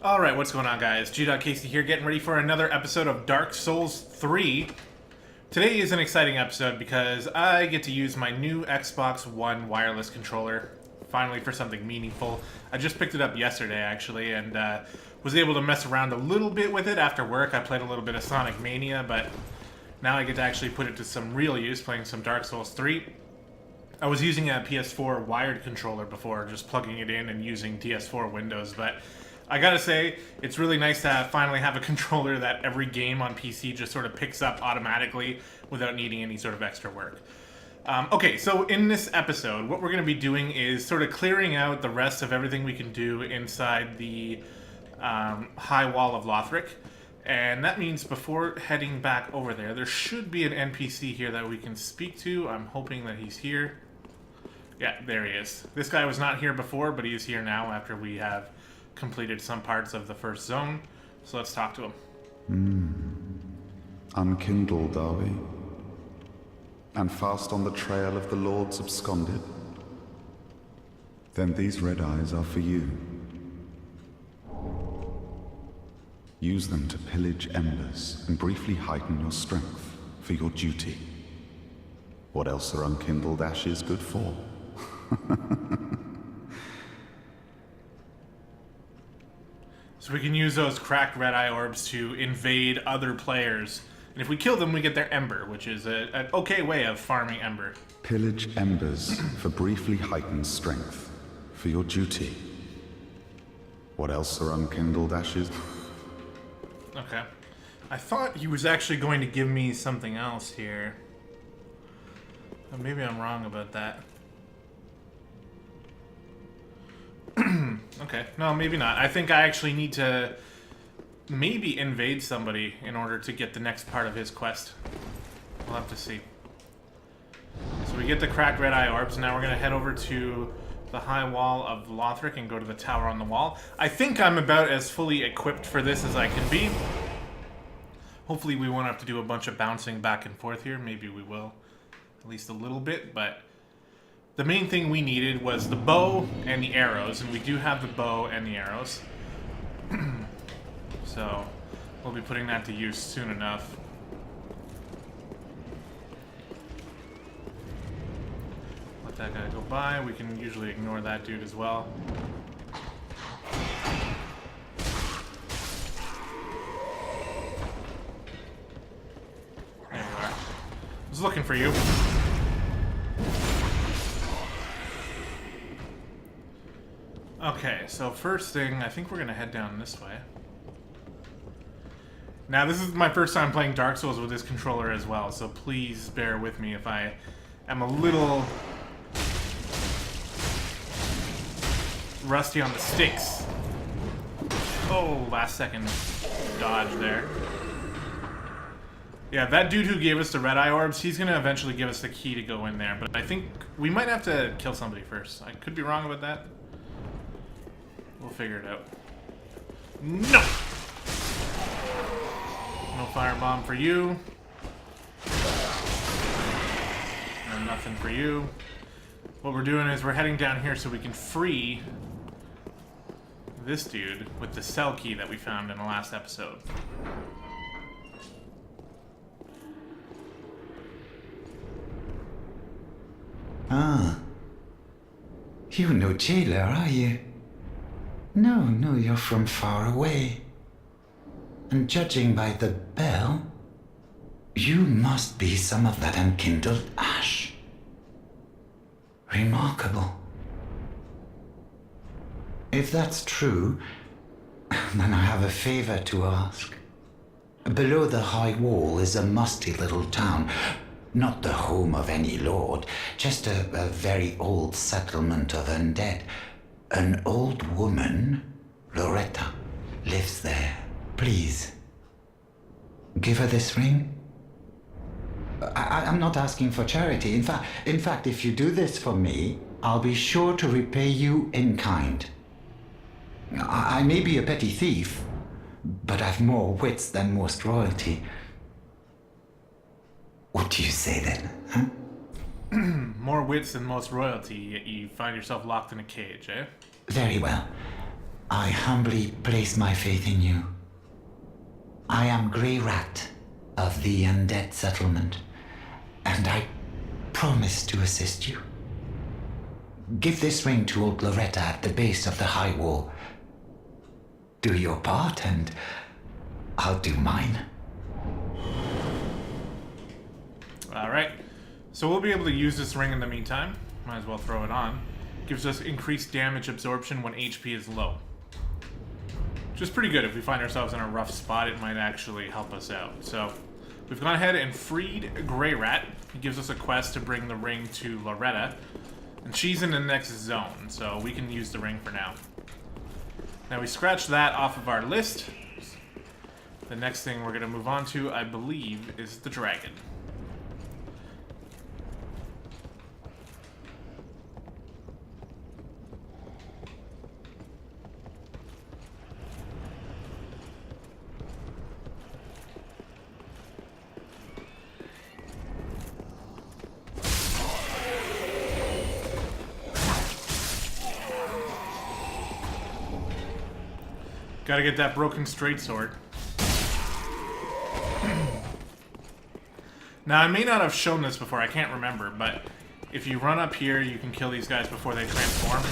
Alright, what's going on, guys? Gdogg here, getting ready for another episode of Dark Souls 3. Today is an exciting episode because I get to use my new Xbox One wireless controller, finally for something meaningful. I just picked it up yesterday, actually, and was able to mess around a little bit with it after work. I played a little bit of Sonic Mania, but now I get to actually put it to some real use, playing some Dark Souls 3. I was using a PS4 wired controller before, just plugging it in and using DS4 Windows, but I gotta say, it's really nice to finally have a controller that every game on PC just sort of picks up automatically without needing any sort of extra work. Okay, so in this episode, what we're going to be doing is sort of clearing out the rest of everything we can do inside the high wall of Lothric. And that means before heading back over there, there should be an NPC here that we can speak to. I'm hoping that he's here. Yeah, there he is. This guy was not here before, but he is here now after we have completed some parts of the first zone. So let's talk to him. Unkindled, are we? And fast on the trail of the Lords absconded? Then these red eyes are for you. Use them to pillage embers and briefly heighten your strength for your duty. What else are unkindled ashes good for? So we can use those cracked red eye orbs to invade other players. And if we kill them, we get their ember, which is an okay way of farming ember. Pillage embers for briefly heightened strength for your duty. What else are unkindled ashes? Okay. I thought he was actually going to give me something else here. But maybe I'm wrong about that. Okay, no, maybe not. I think I actually need to maybe invade somebody in order to get the next part of his quest. We'll have to see. So we get the cracked red eye orbs. Now we're going to head over to the high wall of Lothric and go to the tower on the wall. I think I'm about as fully equipped for this as I can be. Hopefully we won't have to do a bunch of bouncing back and forth here. Maybe we will. At least a little bit, but the main thing we needed was the bow and the arrows, and we do have the bow and the arrows. So we'll be putting that to use soon enough. Let that guy go by. We can usually ignore that dude as well. There you are. I was looking for you. Okay, so first thing, I think we're going to head down this way. Now, this is my first time playing Dark Souls with this controller as well, so please bear with me if I am a little rusty on the sticks. Oh, last second dodge there. Yeah, that dude who gave us the red eye orbs, he's going to eventually give us the key to go in there, but I think we might have to kill somebody first. I could be wrong about that. We'll figure it out. No! No firebomb for you. And nothing for you. What we're doing is we're heading down here so we can free this dude with the cell key that we found in the last episode. Ah. You're no jailer, are you? No, you're from far away. And judging by the bell, you must be some of that unkindled ash. Remarkable. If that's true, then I have a favor to ask. Below the high wall is a musty little town. Not the home of any lord, just a very old settlement of undead. An old woman, Loretta, lives there. Please, give her this ring. I'm not asking for charity. In fact, if you do this for me, I'll be sure to repay you in kind. I may be a petty thief, but I've more wits than most royalty. What do you say then, huh? More wits than most royalty, yet you find yourself locked in a cage, eh? Very well. I humbly place my faith in you. I am Grey Rat of the Undead Settlement, and I promise to assist you. Give this ring to old Loretta at the base of the high wall. Do your part, and I'll do mine. Alright. So we'll be able to use this ring in the meantime. Might as well throw it on. Gives us increased damage absorption when HP is low. Which is pretty good. If we find ourselves in a rough spot, it might actually help us out. So, we've gone ahead and freed Grey Rat. He gives us a quest to bring the ring to Loretta. And she's in the next zone, so we can use the ring for now. Now we scratch that off of our list. The next thing we're going to move on to, I believe, is the dragon. Gotta get that broken straight sword. Now, I may not have shown this before, I can't remember, but if you run up here, you can kill these guys before they transform.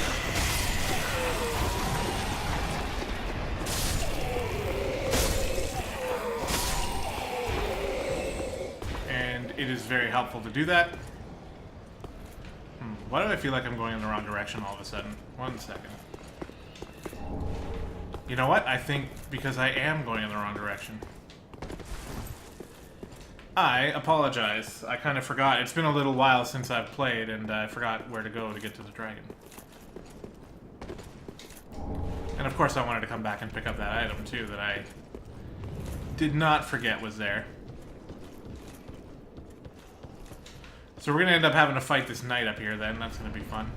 And it is very helpful to do that. Why do I feel like I'm going in the wrong direction all of a sudden? 1 second. You know what? I think because I am going in the wrong direction. I apologize. I kind of forgot. It's been a little while since I've played, and I forgot where to go to get to the dragon. And of course I wanted to come back and pick up that item, too, that I did not forget was there. So we're going to end up having to fight this knight up here, then. That's going to be fun.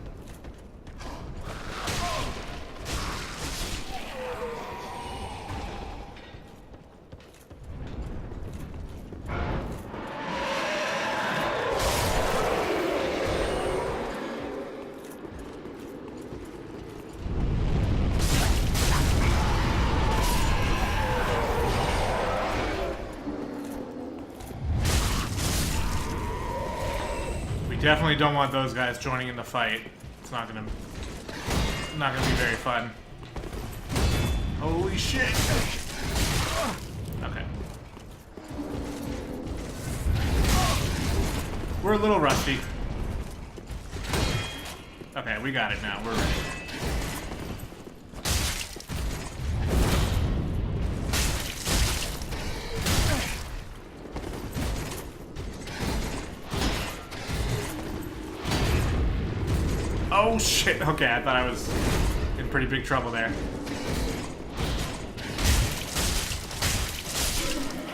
Definitely don't want those guys joining in the fight. It's not gonna be very fun. Holy shit! Okay. We're a little rusty. Okay, we got it now. We're ready. Oh shit, okay, I thought I was in pretty big trouble there.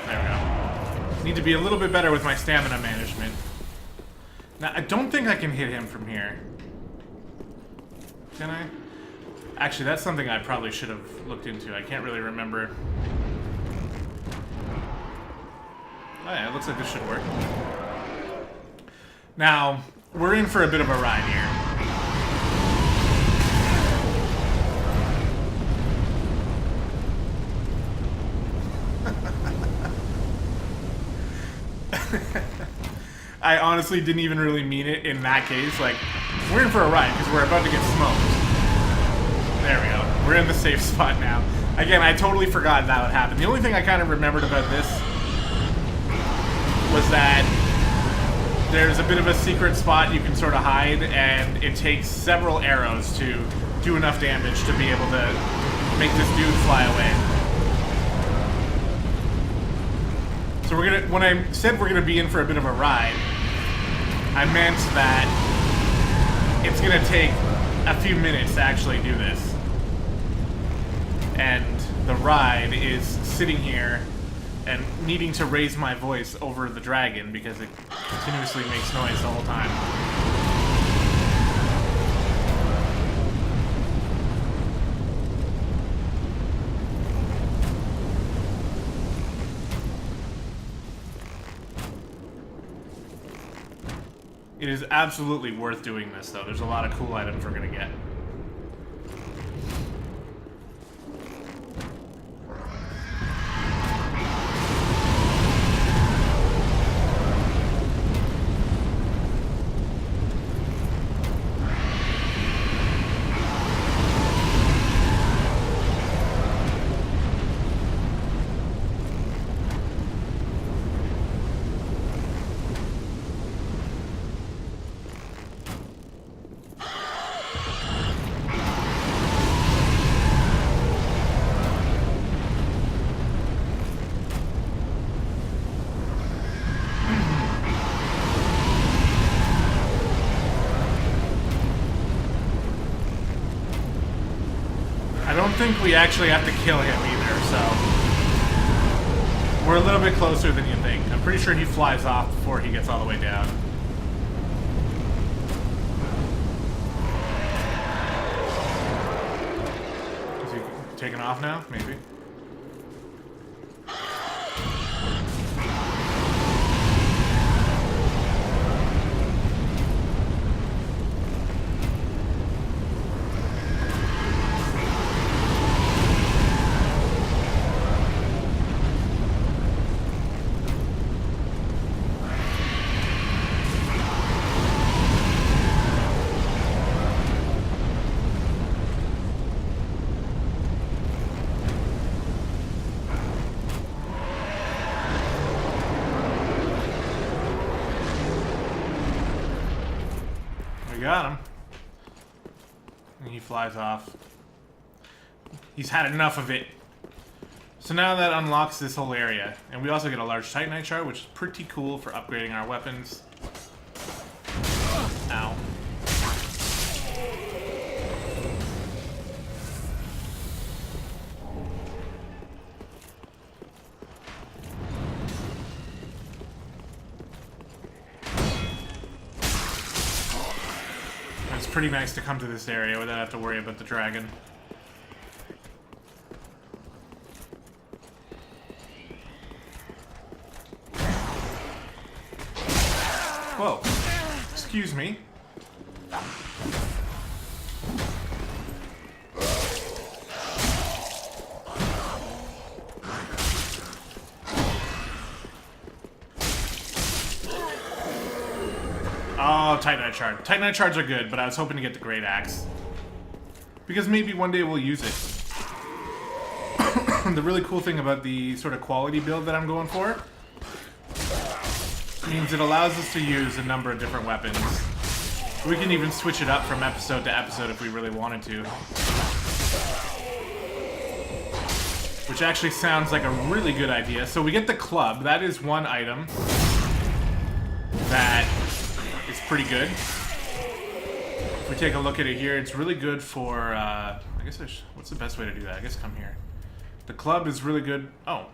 There we go. Need to be a little bit better with my stamina management. Now, I don't think I can hit him from here. Can I? Actually, that's something I probably should have looked into. I can't really remember. Oh yeah, it looks like this should work. Now, we're in for a bit of a ride here. I honestly didn't even really mean it in that case. Like, we're in for a ride because we're about to get smoked. There we go. We're in the safe spot now. Again, I totally forgot that would happen. The only thing I kind of remembered about this was that there's a bit of a secret spot you can sort of hide, and it takes several arrows to do enough damage to be able to make this dude fly away. So we're gonna, when I said we're gonna be in for a bit of a ride, I meant that it's gonna take a few minutes to actually do this. And the ride is sitting here and needing to raise my voice over the dragon because it continuously makes noise the whole time. It is absolutely worth doing this, though. There's a lot of cool items we're gonna get. think we actually have to kill him either, so... We're a little bit closer than you think. I'm pretty sure he flies off before he gets all the way down. Is he taking off now? Maybe. Got him. And he flies off. He's had enough of it. So now that unlocks this whole area. And we also get a large Titanite shard, which is pretty cool for upgrading our weapons. Ow. It's pretty nice to come to this area without having to worry about the dragon. Whoa. Excuse me. Oh, Titanite shard. Titanite shards are good, but I was hoping to get the Great Axe. Because maybe one day we'll use it. The really cool thing about the sort of quality build that I'm going for means it allows us to use a number of different weapons. We can even switch it up from episode to episode if we really wanted to. Which actually sounds like a really good idea. So we get the club. That is one item that is pretty good. If we take a look at it here, it's really good for, I guess what's the best way to do that? I guess come here. The club is really good. Oh,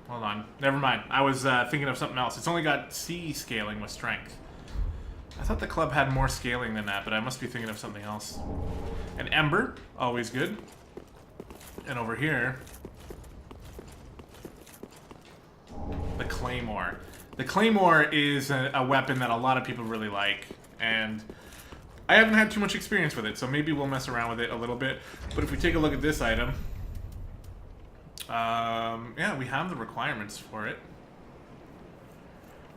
hold on. Never mind. I was thinking of something else. It's only got C scaling with strength. I thought the club had more scaling than that, but I must be thinking of something else. An ember, always good. And over here, the claymore. The claymore is a weapon that a lot of people really like, and I haven't had too much experience with it, so maybe we'll mess around with it a little bit. But if we take a look at this item, yeah, we have the requirements for it.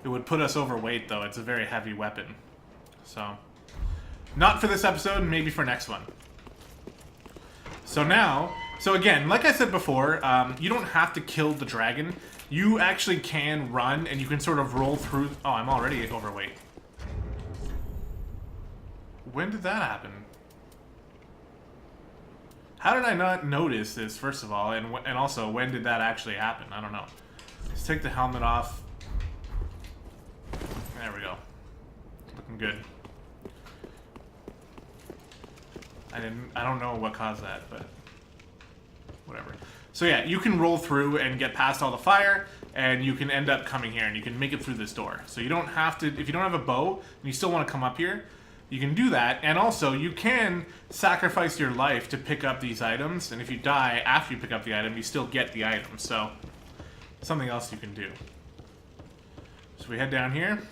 It would put us overweight, though. It's a very heavy weapon. So, not for this episode, maybe for next one. So now, so again, like I said before, you don't have to kill the dragon. You actually can run, and you can sort of roll through... Oh, I'm already overweight. When did that happen? How did I not notice this, first of all? And also, when did that actually happen? I don't know. Let's take the helmet off. There we go. Looking good. I don't know what caused that, but... whatever. So yeah, you can roll through and get past all the fire, and you can end up coming here, and you can make it through this door. So you don't have to, if you don't have a bow, and you still want to come up here, you can do that, and also you can sacrifice your life to pick up these items, and if you die after you pick up the item, you still get the item, so something else you can do. So we head down here,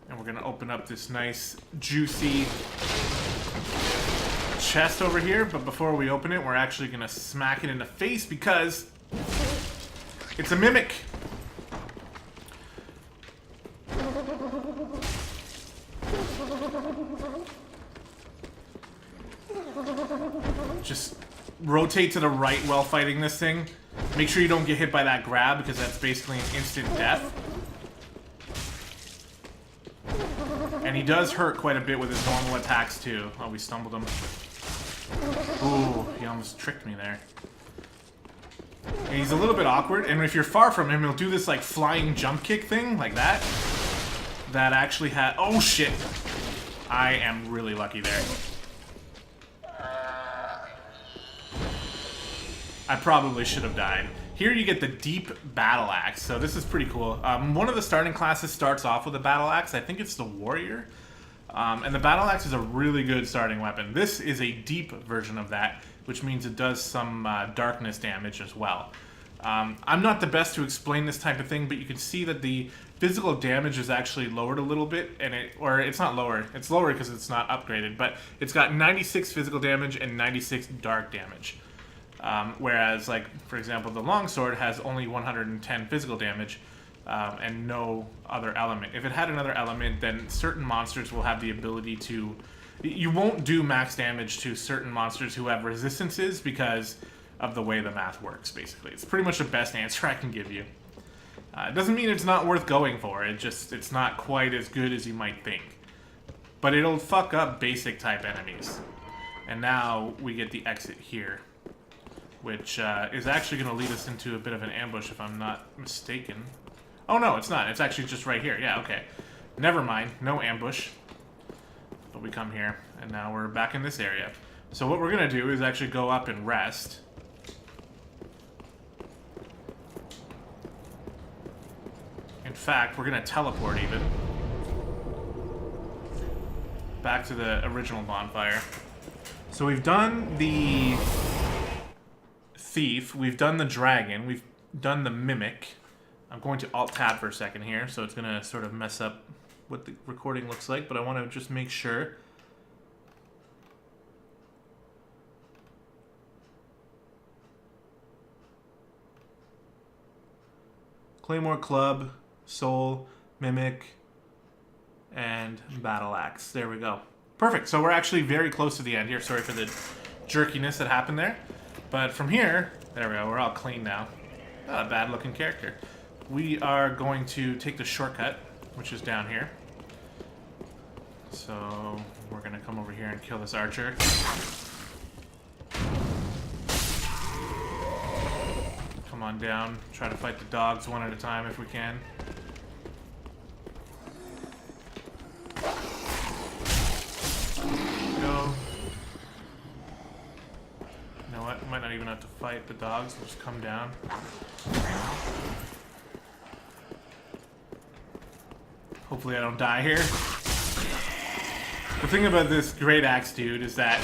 and we're going to open up this nice, juicy chest over here, but before we open it, we're actually going to smack it in the face because it's a mimic. Just rotate to the right while fighting this thing. Make sure you don't get hit by that grab because that's basically an instant death. And he does hurt quite a bit with his normal attacks too. Oh, we stumbled him. Ooh, he almost tricked me there. And he's a little bit awkward, and if you're far from him, he'll do this like flying jump kick thing, like that. That actually had... oh shit! I am really lucky there. I probably should have died. Here you get the deep battle axe, so this is pretty cool. One of the starting classes starts off with a battle axe. I think it's the warrior. And the battle axe is a really good starting weapon. This is a deep version of that, which means it does some darkness damage as well. I'm not the best to explain this type of thing, but you can see that the physical damage is actually lowered a little bit, and it's not lower. It's lower because it's not upgraded, but it's got 96 physical damage and 96 dark damage. Whereas, like, for example, the longsword has only 110 physical damage and no other element. If it had another element, then certain monsters will have the ability to... You won't do max damage to certain monsters who have resistances because of the way the math works, basically. It's pretty much the best answer I can give you. It doesn't mean it's not worth going for. It's not quite as good as you might think. But it'll fuck up basic type enemies. And now we get the exit here, which is actually going to lead us into a bit of an ambush if I'm not mistaken. Oh no, it's not. It's actually just right here. Yeah, okay. Never mind. No ambush. But we come here, and now we're back in this area. So what we're going to do is actually go up and rest. In fact, we're going to teleport even. Back to the original bonfire. So we've done the thief, we've done the dragon, we've done the mimic. I'm going to Alt-Tab for a second here, so it's going to sort of mess up what the recording looks like, but I want to just make sure. Claymore Club, Soul, Mimic, and Battle Axe. There we go. Perfect. So we're actually very close to the end here. Sorry for the jerkiness that happened there. But from here, there we go. We're all clean now. Not a bad looking character. We are going to take the shortcut, which is down here. So we're going to come over here and kill this archer. Come on down. Try to fight the dogs one at a time if we can. Go. You know what? Might not even have to fight the dogs. We'll just come down. Hopefully I don't die here. The thing about this great axe dude is that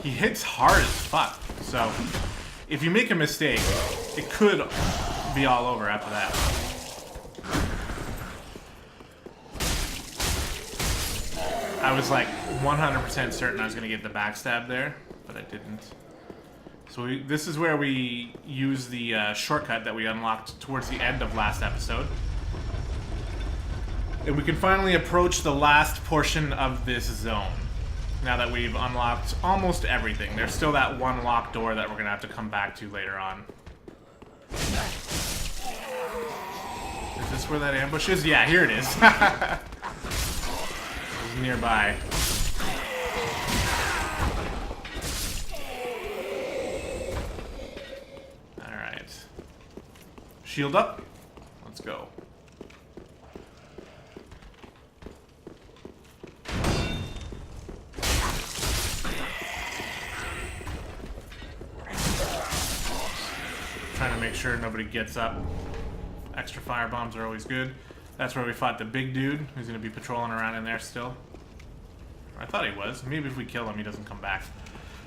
he hits hard as fuck. So if you make a mistake, it could be all over after that. I was like 100% certain I was going to get the backstab there, but I didn't. So this is where we use the shortcut that we unlocked towards the end of last episode. And we can finally approach the last portion of this zone. Now that we've unlocked almost everything. There's still that one locked door that we're going to have to come back to later on. Is this where that ambush is? Yeah, here it is. It's nearby. Alright. Shield up. Let's go. Trying to make sure nobody gets up. Extra fire bombs are always good. That's where we fought the big dude, who's going to be patrolling around in there still. I thought he was. Maybe if we kill him, he doesn't come back.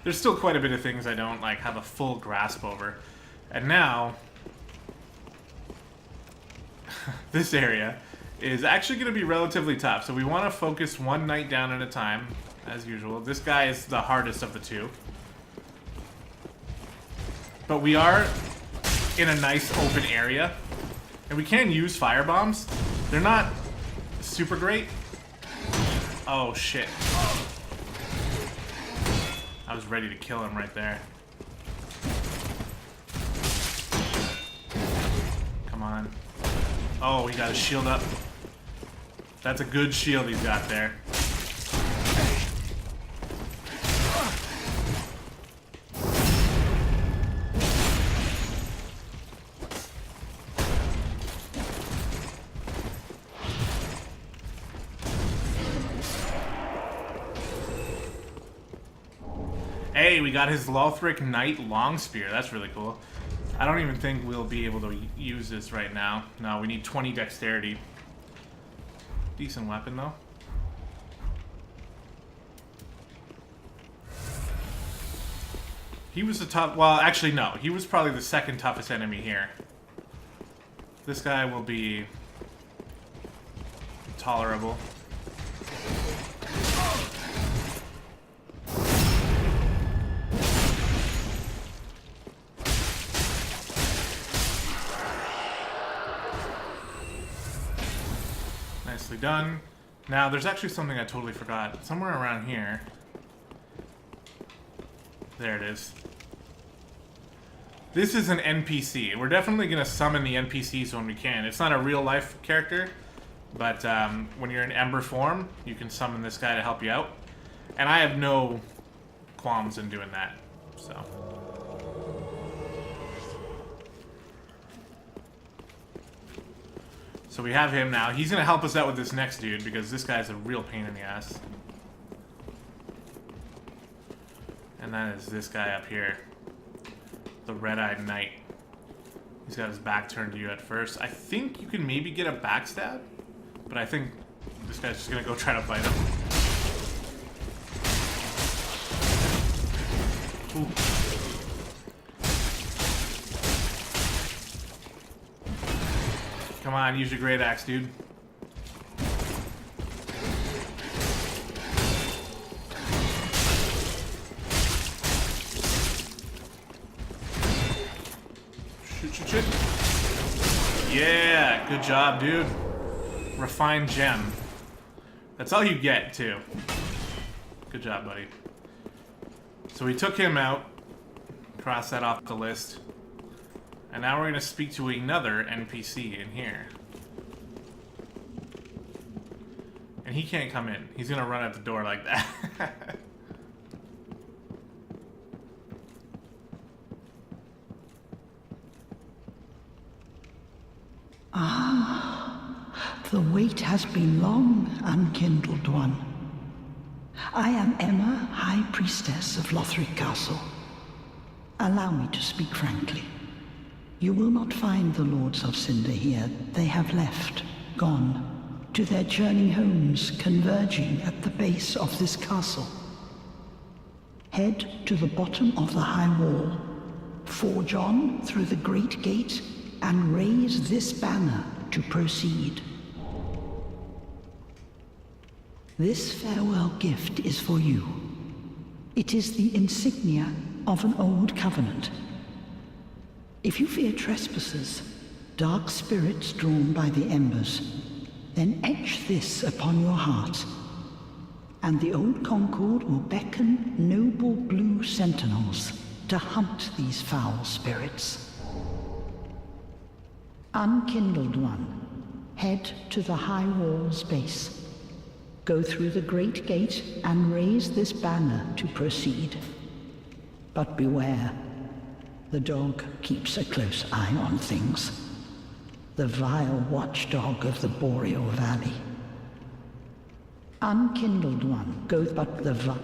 There's still quite a bit of things I don't like have a full grasp over. And now, this area is actually going to be relatively tough. So we want to focus one knight down at a time, as usual. This guy is the hardest of the two. But we are in a nice open area, and we can use fire bombs. They're not super great. Oh shit. I was ready to kill him right there. Come on. Oh, he got his shield up. That's a good shield he's got there. Hey, we got his Lothric Knight long spear. That's really cool. I don't even think we'll be able to use this right now. No, we need 20 dexterity. Decent weapon, though. He was the tough... Well, actually, no. He was probably the second toughest enemy here. This guy will be... tolerable. Nicely done. Now, there's actually something I totally forgot. Somewhere around here. There it is. This is an NPC. We're definitely going to summon the NPCs when we can. It's not a real-life character, but when you're in Ember form, you can summon this guy to help you out. And I have no qualms in doing that, so... So we have him now. He's going to help us out with this next dude, because this guy's a real pain in the ass. And that is this guy up here. The Red-Eyed Knight. He's got his back turned to you at first. I think you can maybe get a backstab, but I think this guy's just going to go try to fight him. Ooh. Come on, use your great axe, dude. Shoot. Yeah, good job, dude. Refined gem. That's all you get, too. Good job, buddy. So we took him out. Cross that off the list. And now we're going to speak to another NPC in here. And he can't come in. He's going to run out the door like that. The wait has been long, unkindled one. I am Emma, High Priestess of Lothric Castle. Allow me to speak frankly. You will not find the Lords of Cinder here. They have left, gone, to their journey homes converging at the base of this castle. Head to the bottom of the high wall, forge on through the great gate, and raise this banner to proceed. This farewell gift is for you. It is the insignia of an old covenant. If you fear trespassers, dark spirits drawn by the embers, then etch this upon your heart, and the old Concord will beckon noble blue sentinels to hunt these foul spirits. Unkindled one, head to the high wall's base. Go through the great gate and raise this banner to proceed. But beware. The dog keeps a close eye on things. The vile watchdog of the Boreal Valley. Unkindled one, go but the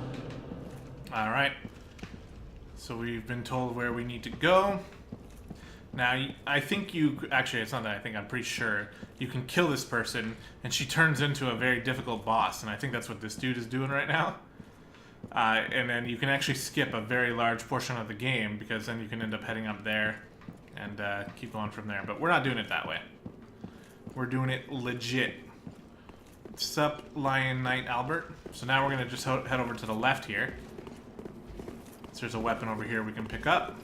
Alright. So we've been told where we need to go. Now, I think you... Actually, it's not that I think. I'm pretty sure. You can kill this person, and she turns into a very difficult boss. And I think that's what this dude is doing right now. And then you can actually skip a very large portion of the game, because then you can end up heading up there and keep going from there. But we're not doing it that way. We're doing it legit. Sup, Lion Knight Albert. So now we're going to just head over to the left here. So there's a weapon over here we can pick up.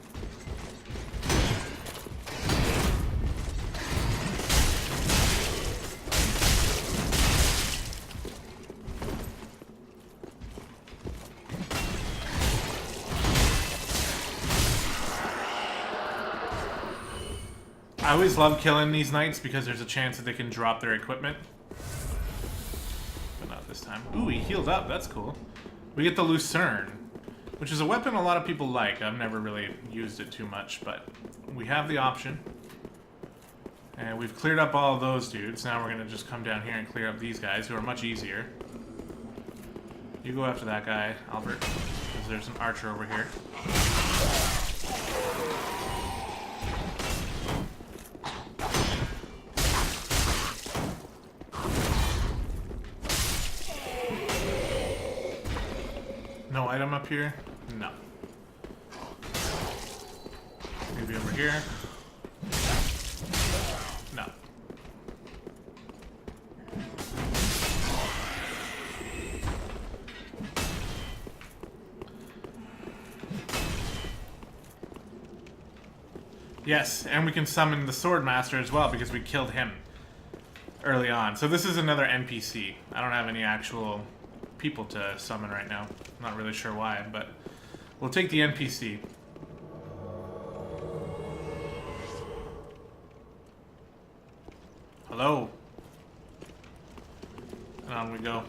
I always love killing these knights because there's a chance that they can drop their equipment. But not this time. Ooh, he healed up. That's cool. We get the Lucerne, which is a weapon a lot of people like. I've never really used it too much, but we have the option. And we've cleared up all of those dudes. Now we're going to just come down here and clear up these guys, who are much easier. You go after that guy, Albert, because because there's an archer over here. No item up here? No. Maybe over here? No. Yes, and we can summon the Sword Master as well because we killed him early on. So this is another NPC. I don't have any actual people to summon right now. I'm not really sure why, but we'll take the NPC. Hello. And on we go.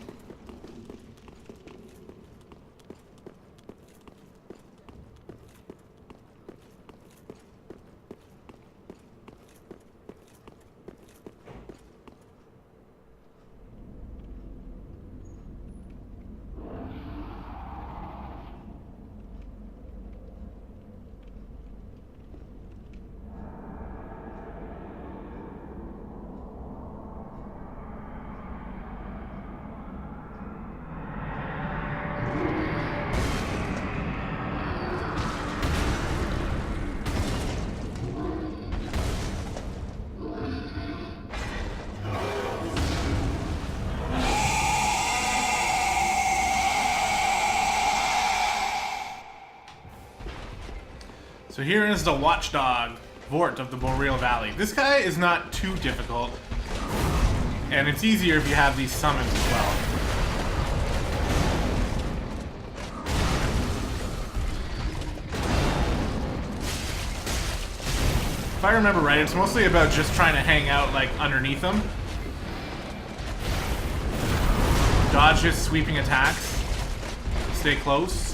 So here is the Watchdog, Vort of the Boreal Valley. This guy is not too difficult, and it's easier if you have these summons as well. If I remember right, it's mostly about just trying to hang out, like, underneath them. Dodge his sweeping attacks. Stay close.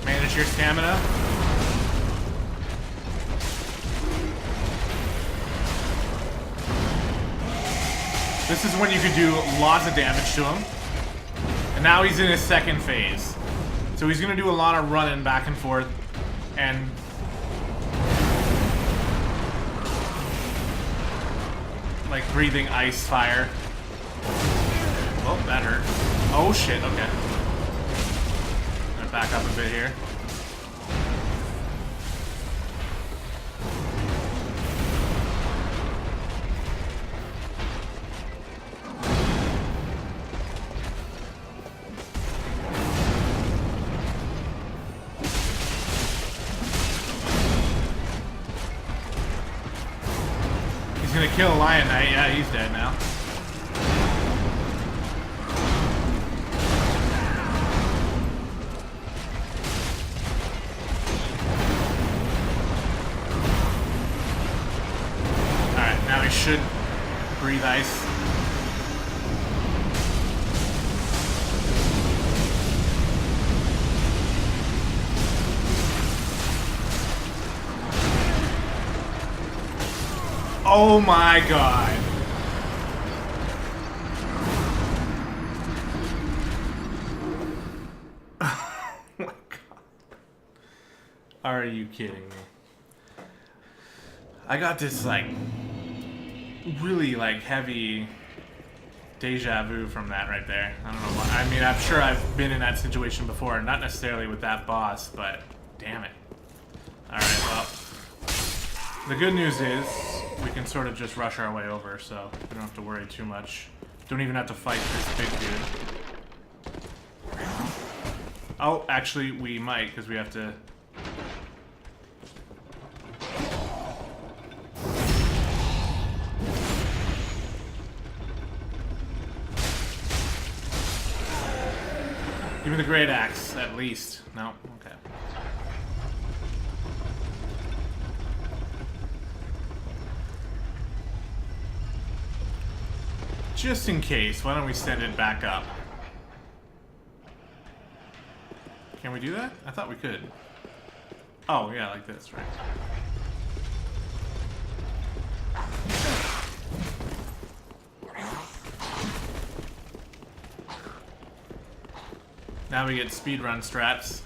Manage your stamina. This is when you could do lots of damage to him. And now he's in his second phase. So he's going to do a lot of running back and forth. And like breathing ice fire. Oh, that hurt. Oh shit, okay. I'm going to back up a bit here. Gonna kill a Lion Knight. Yeah, he's dead now. Alright, now he should breathe ice. Oh my god. Oh my god. Are you kidding me? I got this like really like heavy deja vu from that right there. I don't know why. I mean, I'm sure I've been in that situation before, not necessarily with that boss, but damn it. Alright, well. The good news is we can sort of just rush our way over, so we don't have to worry too much. Don't even have to fight this big dude. Oh, actually, we might, because we have to... Give me the great axe, at least. No? Okay. Just in case, why don't we send it back up? Can we do that? I thought we could. Oh, yeah, like this, right. Now we get speedrun strats.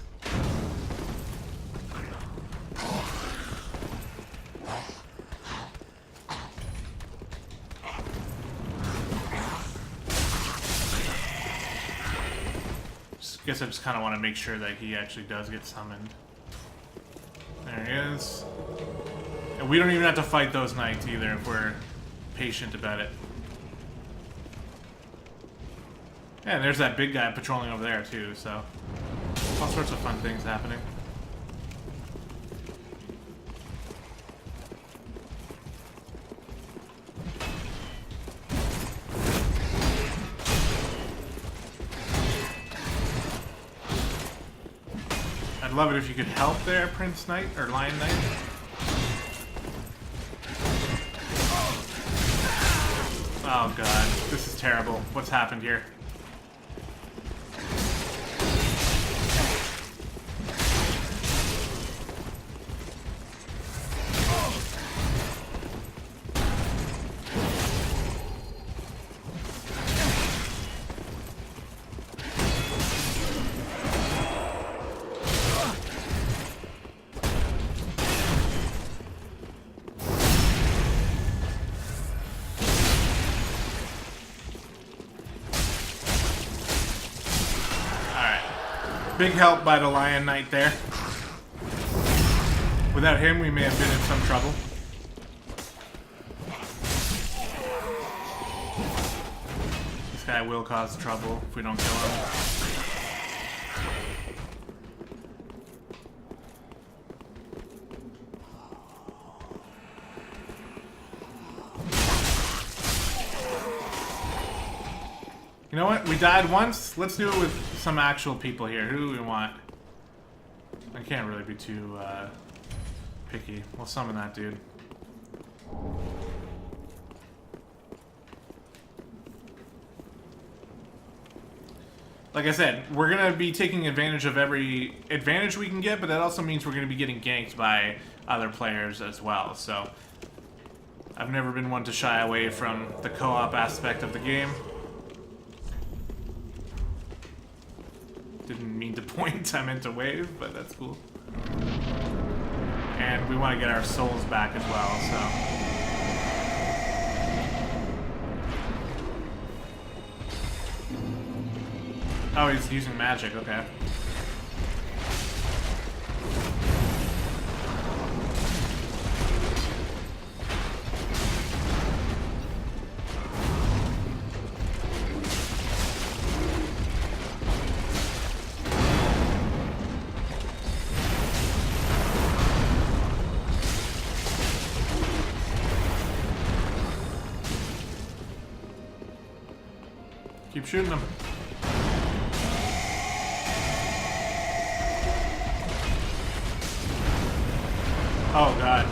Guess I just kind of want to make sure that he actually does get summoned. There he is. And we don't even have to fight those knights either if we're patient about it. Yeah, and there's that big guy patrolling over there too, so all sorts of fun things happening. I'd love it if you could help there, Prince Knight, or Lion Knight. Oh god, this is terrible. What's happened here? Big help by the Lion Knight there. Without him, we may have been in some trouble. This guy will cause trouble if we don't kill him. You know what? We died once. Let's do it with some actual people here. Who do we want? I can't really be too picky. We'll summon that dude. Like I said, we're going to be taking advantage of every advantage we can get, but that also means we're going to be getting ganked by other players as well. So I've never been one to shy away from the co-op aspect of the game. Didn't mean to point, I meant to wave, but that's cool. And we want to get our souls back as well, so. Oh, he's using magic, okay. Keep shooting them. Oh god.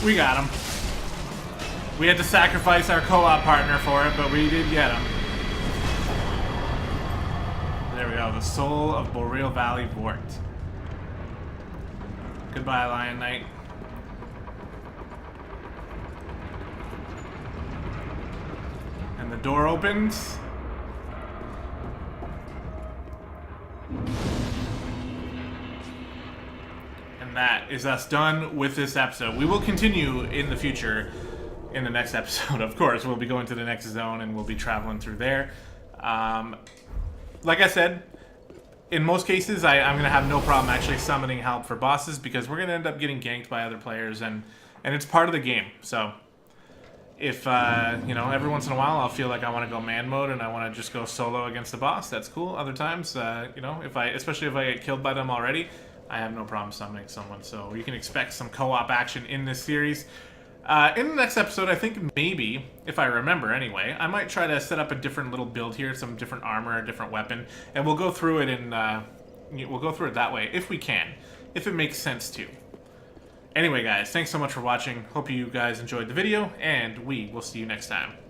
We got him. We had to sacrifice our co-op partner for it, but we did get him. There we go, the soul of Boreal Valley Vort. Goodbye, Lion Knight. And the door opens. That is us done with this episode. We will continue in the future, in the next episode, of course. We'll be going to the next zone and we'll be traveling through there. Like I said, in most cases, I'm going to have no problem actually summoning help for bosses because we're going to end up getting ganked by other players, and and it's part of the game. So if you know, every once in a while I'll feel like I want to go man mode and I want to just go solo against the boss, that's cool. Other times, you know, especially if I get killed by them already, I have no problem summoning someone. So you can expect some co-op action in this series. In the next episode, I think maybe, if I remember anyway, I might try to set up a different little build here, some different armor, a different weapon, and we'll go through it we'll go through it that way if we can, if it makes sense to. Anyway, guys, thanks so much for watching. Hope you guys enjoyed the video, and we will see you next time.